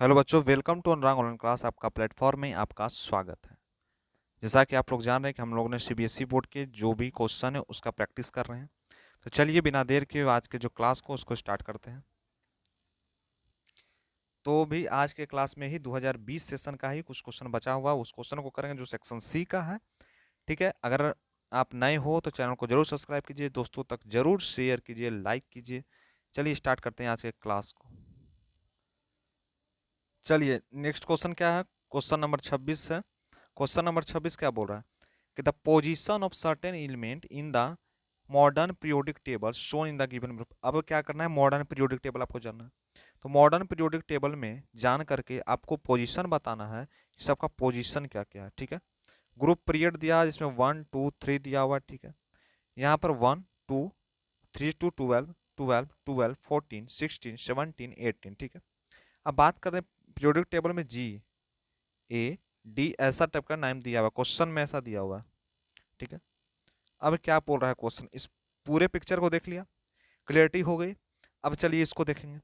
Hello बच्चों, welcome to Anurag online class. आपका platform में आपका स्वागत है। जैसा कि आप लोग जान रहे हैं कि हम लोगों ने सीबीएसई बोर्ड के जो भी क्वेश्चन है उसका प्रैक्टिस कर रहे हैं। तो चलिए बिना देर के आज के जो क्लास को उसको स्टार्ट करते हैं। तो भी आज के क्लास में ही 2020 सेशन का ही कुछ क्वेश्चन बचा हुआ, उस क्वेश्चन को करेंगे जो सेक्शन सी का है। ठीक है, अगर आप नए हो तो चैनल को जरूर सब्सक्राइब कीजिए, दोस्तों तक जरूर शेयर कीजिए, लाइक कीजिए। चलिए स्टार्ट करते हैं आज के क्लास को। चलिए नेक्स्ट क्वेश्चन क्या है, क्वेश्चन नंबर 26 है। क्वेश्चन नंबर 26 क्या बोल रहा है कि the position of certain element in the modern periodic table shown in the given group. अब क्या करना है, मॉडर्न पीरियोडिक टेबल आपको जानना है। तो मॉडर्न पीरियोडिक टेबल में जान करके आपको पोजीशन बताना है कि सबका पोजीशन क्या क्या है। ठीक है, ग्रुप पीरियड दिया है जिसमें 1 2 3 दिया हुआ है। ठीक है, यहाँ पर 1 2 3 टू 12 12 12 14 16 17 18। ठीक है, अब बात करें पीरियोडिक टेबल में जी ए डी ऐसा टाइप का नाम दिया हुआ, क्वेश्चन में ऐसा दिया हुआ है। ठीक है, अब क्या बोल रहा है क्वेश्चन, इस पूरे पिक्चर को देख लिया, क्लियरिटी हो गई। अब चलिए इसको देखेंगे।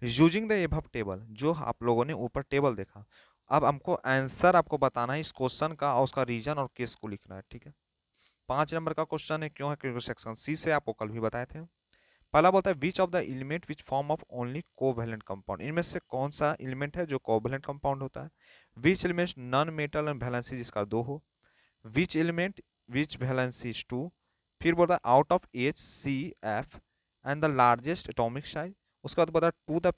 यूजिंग द एबव टेबल, जो आप लोगों ने ऊपर टेबल देखा, अब हमको आंसर आपको बताना है इस क्वेश्चन का और उसका रीजन और केस को लिखना है। ठीक है, 5 नंबर का क्वेश्चन है। क्यों है, क्योंकि सेक्शन सी से आपको कल भी बताए थे। पहला बोलता है विच of the element which form of only covalent compound, इनमें से कौन सा एलिमेंट है जो कोवैलेंट कंपाउंड होता है। Which element non metal and valency जिसका 2 हो। Which element which valency is 2। फिर बोलता है out of H C F and the largest atomic size. उसके बाद बोलता है to the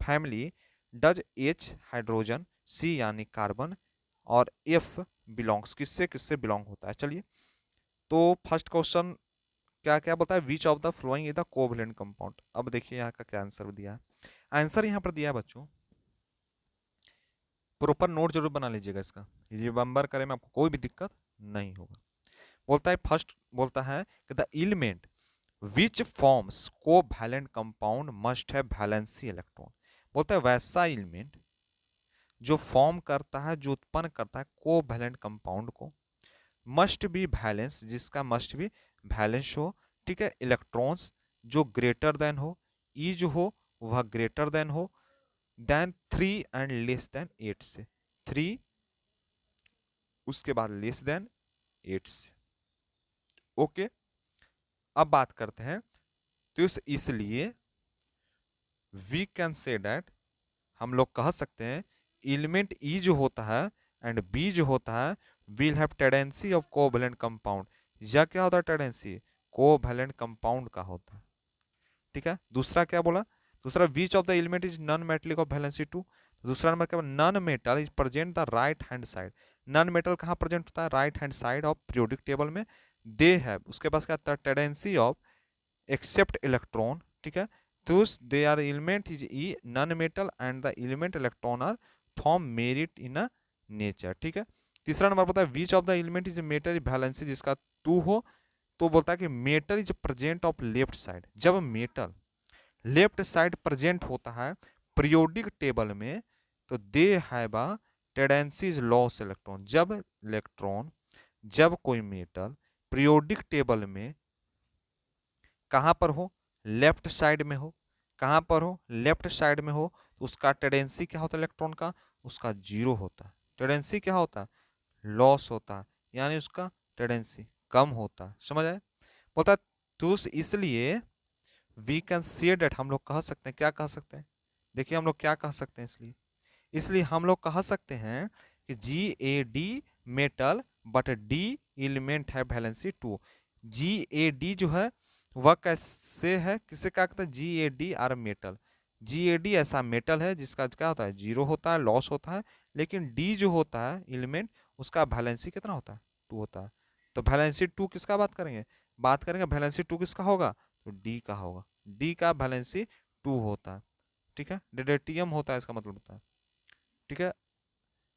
family does H hydrogen, C यानी कार्बन और एफ बिलोंग्स, किससे किससे बिलोंग होता है। चलिए, तो फर्स्ट क्वेश्चन क्या क्या बोलता है, विच of the following is the covalent compound. अब देखिए यहाँ का क्या आंसर दिया है। आंसर यहाँ पर दिया है बच्चों, प्रॉपर नोट जरूर बना लीजिएगा इसका, रिमेंबर करे में आपको कोई भी दिक्कत नहीं होगा। बोलता है फर्स्ट, बोलता है कि the element which forms covalent compound must have valency electron. बोलता है वैसा एलिमेंट जो फॉर्म करता है, जो उत्पन्न करता है कोवैलेंट कंपाउंड को, मस्ट बी वैलेंस, जिसका मस्ट बी वैलेंस हो। ठीक है, इलेक्ट्रॉन्स जो ग्रेटर देन हो, ई जो हो वह ग्रेटर देन हो देन 3 एंड लेस देन 8 से। 3 उसके बाद लेस देन 8 से। ओके, अब बात करते हैं। तो इसलिए वी कैन से दैट, हम लोग कह सकते हैं एलिमेंट ई जो होता है एंड बी जो होता है will have tendency of covalent compound. या क्या होता है टेंडेंसी, कोवैलेंट कंपाउंड का होता है। ठीक है, दूसरा क्या बोला, दूसरा which of the element is non metallic of valency 2। दूसरा नंबर क्या, non metal is present the right hand side. Non metal कहाँ प्रेजेंट होता है, right hand side of periodic table में। दे हैव, उसके पास क्या टेंडेंसी ऑफ एक्सेप्ट इलेक्ट्रॉन। ठीक है, thus their element is e non-metal and the element electron are form merit in a nature। ठीक है, तीसरा नंबर बोलता है विच of the element is metal valency जिसका 2 हो। तो बोलता है कि metal is present of left side. जब मेटल लेफ्ट साइड प्रेजेंट होता है पीरियोडिक टेबल में, तो they have a tendency is loss electron. जब इलेक्ट्रॉन, जब कोई मेटल पीरियोडिक टेबल में कहाँ पर हो, लेफ्ट साइड में हो, कहाँ पर हो, लेफ्ट साइड में हो, तो उसका टेंडेंसी क्या होता है इलेक्ट्रॉन का, उसका 0 होता है। टेंडेंसी क्या होता है, लॉस होता है, यानी उसका टेंडेंसी कम होता है। समझ आए, बोलता है तो इसलिए वी कैन से डेट, हम लोग कह सकते हैं, क्या कह सकते हैं, देखिए हम लोग क्या कह सकते हैं। इसलिए इसलिए हम लोग कह सकते हैं कि G A D metal but D element है वैलेंसी 2। जी ए डी जो है वह कैसे है, किसे क्या कहते हैं, G A D R metal. G A D ऐसा मेटल है जिसका क्या होता है, 0 होता है, लॉस होता है। लेकिन डी जो होता है एलिमेंट, उसका वैलेंसी कितना होता है, 2 होता है। तो वैलेंसी 2 किसका बात करेंगे, बात करेंगे वैलेंसी 2 किसका होगा, तो डी का होगा। डी का वैलेंसी 2 होता है। ठीक है, डेडेटियम होता है इसका मतलब होता है। ठीक है,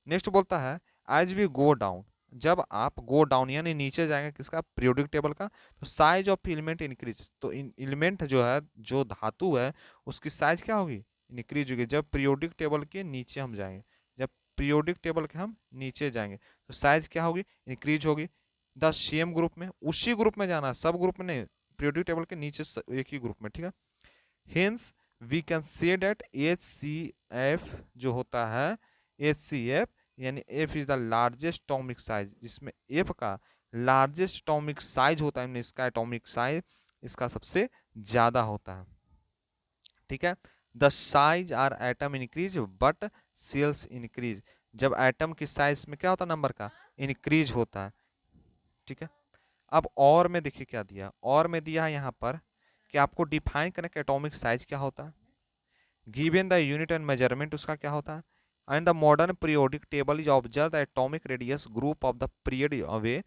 नेक्स्ट बोलता है एज वी गो डाउन, जब आप गो डाउन यानी नीचे जाएंगे किसका, पीरियोडिक टेबल का, तो साइज ऑफ एलिमेंट इंक्रीज। तो एलिमेंट जो है, जो धातु है, उसकी साइज क्या होगी, इंक्रीज होगी जब पीरियोडिक टेबल के नीचे हम जाएंगे। जब पीरियोडिक टेबल के हम नीचे जाएंगे तो साइज क्या होगी, इंक्रीज होगी। द सेम ग्रुप में, उसी ग्रुप में जाना है, सब ग्रुप में नहीं, पीरियोडिक टेबल के नीचे एक ही ग्रुप में। ठीक है, hence we can say that HCF जो होता है, HCF यानी F is the largest atomic size, जिसमें F का लार्जेस्ट एटॉमिक साइज होता है, इसका एटॉमिक साइज इसका सबसे ज्यादा होता है, ठीक है। The size are atom increase but shells increase, जब एटम की साइज में क्या होता है, नंबर का इंक्रीज होता है, ठीक है। अब और में देखिए क्या दिया, और में दिया है यहाँ पर कि आपको डिफाइन करने का एटॉमिक साइज क्या होता है, given the unit and measurement उसका क्या होता है, and the modern periodic table is observe the atomic radius group of the period away,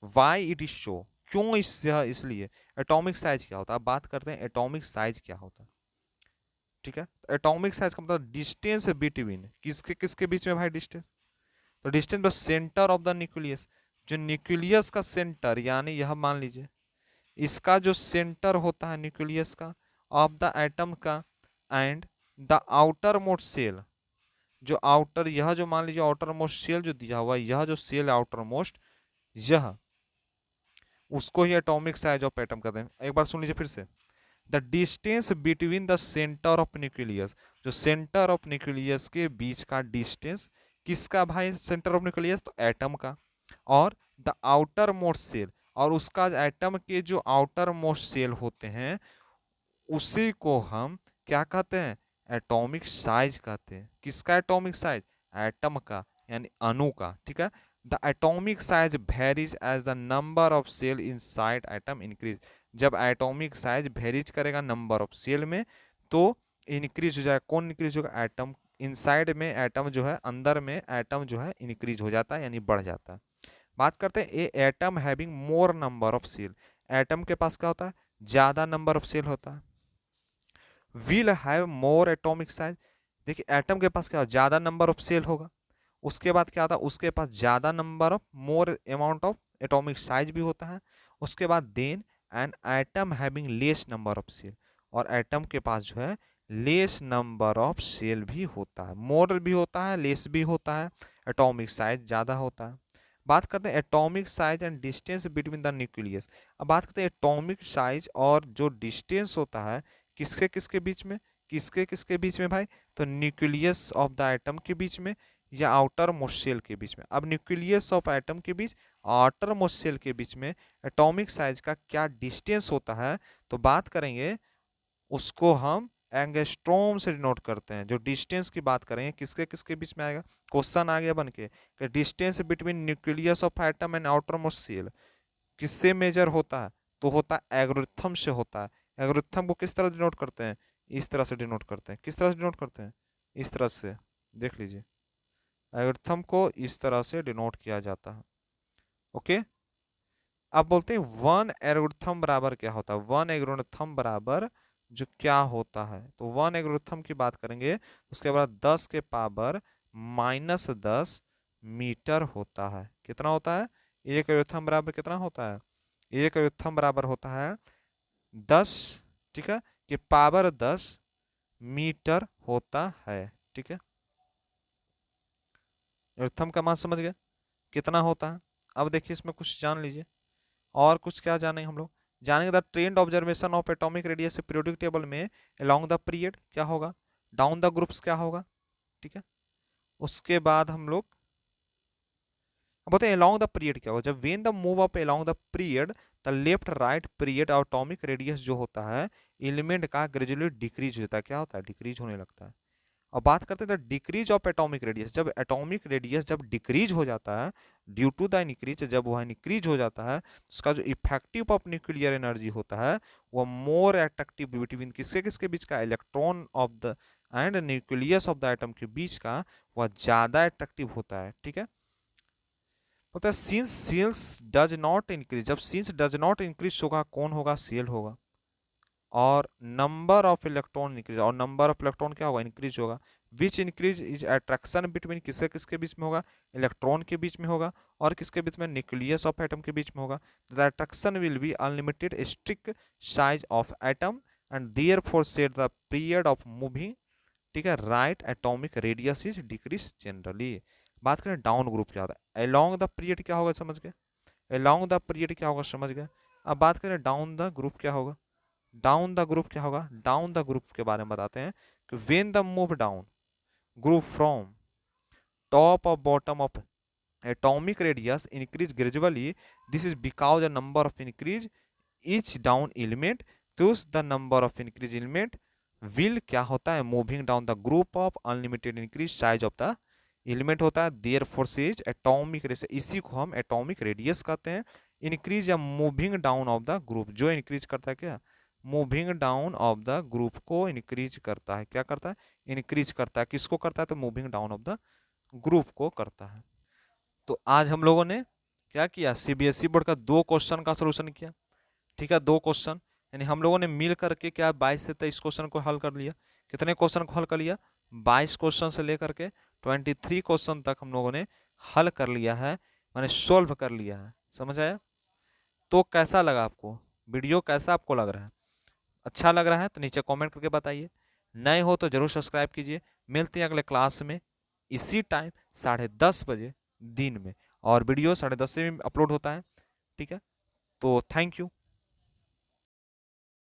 why it is show, क्यों इसलिए एटॉमिक साइज क्या होता है। अब बात करते हैं एटॉमिक साइज क्या होता है, ठीक है। एटॉमिक साइज का मतलब डिस्टेंस बिटवीन किसके किसके बीच में भाई, डिस्टेंस, तो डिस्टेंस बस सेंटर ऑफ द न्यूक्लियस, जो न्यूक्लियस का सेंटर, यानी यह मान लीजिए इसका जो सेंटर होता है न्यूक्लियस का ऑफ द एटम का, and the outermost shell, जो आउटर, यह जो मान लीजिए आउटर मोस्ट सेल जो दिया हुआ है, यह जो सेल है आउटर मोस्ट, यह उसको ही एटॉमिक साइज ऑफ एटम कहते हैं। एक बार सुन लीजिए फिर से, the distance between the centre of nucleus, जो सेंटर ऑफ न्यूक्लियस के बीच का डिस्टेंस, किसका भाई सेंटर ऑफ न्यूक्लियस, तो एटम का, और द आउटर मोस्ट सेल, और उसका एटम के जो आउटर मोस्ट सेल होते हैं उसी को हम क्या कहते हैं, एटॉमिक साइज कहते हैं। किसका एटॉमिक साइज, एटम का यानी अणु का, ठीक है। The atomic size varies as the number of shell inside atom increase, जब एटॉमिक साइज वेरीज करेगा नंबर ऑफ सेल में तो इंक्रीज हो जाएगा, कौन इंक्रीज होगा, एटम, इनसाइड में एटम जो है, अंदर में एटम जो है इंक्रीज हो जाता है यानी बढ़ जाता है। बात करते हैं a atom having more number of shell, atom के पास क्या होता है, ज्यादा नंबर ऑफ सेल होता है, will have more atomic size, देखिए एटम के पास क्या, ज्यादा नंबर ऑफ सेल होगा, उसके बाद क्या होता है, उसके पास ज्यादा number of more amount of atomic size भी होता है, उसके बाद then an atom having less number of shell, और एटम के पास जो है लेस नंबर ऑफ सेल भी होता है, मोर भी होता है लेस भी होता है, एटॉमिक साइज ज्यादा होता है। बात करते हैं atomic size and distance between the nucleus, अब बात करते हैं एटॉमिक साइज और जो डिस्टेंस होता है किसके किसके बीच में, किसके किसके बीच में भाई, तो न्यूक्लियस ऑफ द एटम के बीच में या आउटर मोस्ट सेल के बीच में। अब न्यूक्लियस ऑफ एटम के बीच, आउटर मोस्ट सेल के बीच में एटॉमिक साइज का क्या डिस्टेंस होता है, तो बात करेंगे उसको हम एंगस्ट्रॉम से डिनोट करते हैं। जो डिस्टेंस की बात करेंगे किसके किसके बीच में आएगा, क्वेश्चन आ गया बन के कि distance between nucleus of atom and outermost shell किससे मेजर होता है, तो होता है एल्गोरिथम से होता है। एल्गोरिथम को किस तरह डिनोट करते हैं, इस तरह से डिनोट करते हैं, किस तरह से डिनोट करते हैं, इस तरह से, देख लीजिए एल्गोरिथम को इस तरह से डिनोट किया जाता है, ओके। अब बोलते हैं वन एल्गोरिथम बराबर क्या होता है, वन एल्गोरिथम बराबर जो क्या होता है, तो वन एल्गोरिथम की बात करेंगे उसके बाद 10 के पावर -10 मीटर होता है। कितना होता है, एक एल्गोरिथम बराबर कितना होता है, एक एल्गोरिथम बराबर होता है 10, ठीक है, कि पावर 10 मीटर होता है, ठीक है। एल्गोरिथम का मान समझ गए कितना होता है। अब देखिए इसमें कुछ जान लीजिए, और कुछ क्या जाने हम लोग, जानेंगे the trend observation of atomic radius periodic table में अलोंग द पीरियड क्या होगा, डाउन द ग्रुप्स क्या होगा, ठीक है। उसके बाद हम लोग अब बोलते हैं अलोंग द पीरियड क्या होगा, जब when the move up along the period the left right period atomic radius जो होता है एलिमेंट का ग्रेजुअली डिक्रीज होता है, क्या होता है, डिक्रीज होने लगता है। अब बात करते हैं डिक्रीज ऑफ एटॉमिक रेडियस, जब एटॉमिक रेडियस जब डिक्रीज हो जाता है ड्यू टू द इंक्रीज, जब वह इंक्रीज हो जाता है तो उसका जो इफेक्टिव ऑफ न्यूक्लियर एनर्जी होता है वह मोर एट्रैक्टिव बिटवीन किसके किसके बीच का, electron of the end nucleus of the atom के बीच का वह ज्यादा एट्रैक्टिव होता है, ठीक है। होता है since shells does not increase, जब सिंस डज नॉट इंक्रीज होगा कौन होगा, सेल होगा, और नंबर ऑफ इलेक्ट्रॉन इंक्रीज, और नंबर ऑफ इलेक्ट्रॉन क्या होगा, इंक्रीज होगा, which increase is attraction between किसके किसके बीच में होगा, इलेक्ट्रॉन के बीच में होगा, और किसके बीच में, न्यूक्लियस ऑफ एटम के बीच में होगा। The attraction will be unlimited strict size of atom and therefore set the period of moving, ठीक है, right atomic radius is decrease generally. बात करें डाउन ग्रुप क्या होता है, अलोंग द पीरियड क्या होगा, समझ गए, अलोंग द पीरियड क्या होगा समझ गए। अब बात करें डाउन द ग्रुप क्या होगा, डाउन द ग्रुप क्या होगा, डाउन द ग्रुप के बारे में बताते हैं कि when the move down group from top of bottom of atomic radius increase gradually. This is because the number of increase each down element, thus the number of increase element will क्या होता है, moving down the group of unlimited increase size of the element होता है, therefore says atomic radius, इसी को हम atomic radius कहते हैं। increase या moving down of the group, जो increase करता है क्या, moving down of the group को इंक्रीज करता है, क्या करता है, इंक्रीज करता है, किसको करता है, तो moving down of the group को करता है। तो आज हम लोगों ने क्या किया, सीबीएसई बोर्ड का 2 क्वेश्चन का सलूशन किया, ठीक है, 2 क्वेश्चन, यानी हम लोगों ने मिल करके क्या 22 से 23 क्वेश्चन को हल कर लिया। कितने क्वेश्चन को हल कर लिया, 22 क्वेश्चन से लेकर के 23 क्वेश्चन तक हम लोगों ने हल कर लिया है, माने सोल्व कर लिया है, समझ आया। तो कैसा लगा आपको वीडियो, कैसा आपको लग रहा है, अच्छा लग रहा है तो नीचे कमेंट करके बताइए, नए हो तो जरूर सब्सक्राइब कीजिए। मिलते हैं अगले क्लास में इसी टाइम 10:30 बजे दिन में, और वीडियो 10:30 से भी अपलोड होता है, ठीक है। तो थैंक यू।